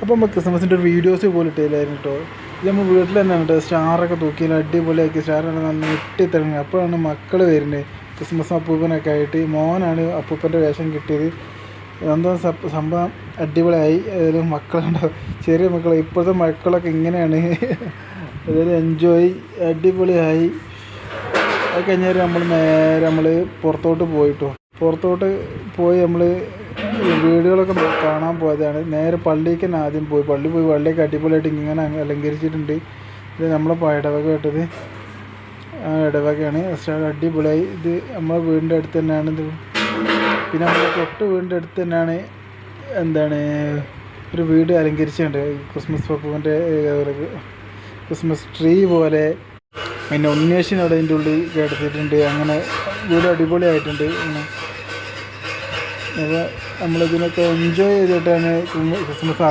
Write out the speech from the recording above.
അപ്പോൾ നമ്മൾ ക്രിസ്മസിൻ്റെ ഒരു വീഡിയോസ് പോലും ഇട്ടില്ലായിരുന്നു കേട്ടോ. ഇത് നമ്മൾ വീട്ടിൽ തന്നെയാണ് കേട്ടോ സ്റ്റാറൊക്കെ തൂക്കി അടിപൊളിയാക്കി സ്റ്റാറാണ് നല്ല ഇട്ടിത്തിറങ്ങി. അപ്പോഴാണ് മക്കൾ വരുന്നത് ക്രിസ്മസ് അപ്പൂപ്പനൊക്കെ ആയിട്ട്. മോനാണ് അപ്പൂപ്പൻ്റെ വേഷം കിട്ടിയത്. എന്താ സംഭവം അടിപൊളിയായി. അതായത് മക്കളുണ്ടാവും, ചെറിയ മക്കൾ. ഇപ്പോഴത്തെ മക്കളൊക്കെ ഇങ്ങനെയാണ്. അതായത് എൻജോയ് അടിപൊളിയായി. അത് കഴിഞ്ഞാൽ നമ്മൾ പുറത്തോട്ട് പുറത്തോട്ട് പോയി നമ്മൾ വീടുകളൊക്കെ കാണാൻ പോയതാണ്. നേരെ പള്ളിക്ക് തന്നെ ആദ്യം പോയി പള്ളിയൊക്കെ അടിപൊളിയായിട്ട് ഇങ്ങനെ അലങ്കരിച്ചിട്ടുണ്ട്. ഇത് നമ്മളെ ഇടവക കേട്ടത് ഇടവകയാണ്. അടിപൊളിയായി. ഇത് നമ്മളെ വീടിൻ്റെ അടുത്ത് തന്നെയാണ്. ഇത് പിന്നെ നമ്മളെ തൊട്ട് വീടിൻ്റെ അടുത്ത് തന്നെയാണ് ഒരു വീട് അലങ്കരിച്ചിട്ടുണ്ട്. ക്രിസ്മസ് പപ്പുവിൻ്റെ ക്രിസ്മസ് ട്രീ പോലെ. പിന്നെ ഉണ്ണിയേശൻ അവിടെ അതിൻ്റെ ഉള്ളിൽ കിടത്തിയിട്ടുണ്ട്. അങ്ങനെ വീട് അടിപൊളിയായിട്ടുണ്ട്. പിന്നെ അപ്പോൾ നമ്മളിതിനൊക്കെ എൻജോയ് ചെയ്തിട്ടാണ് ക്രിസ്മസ്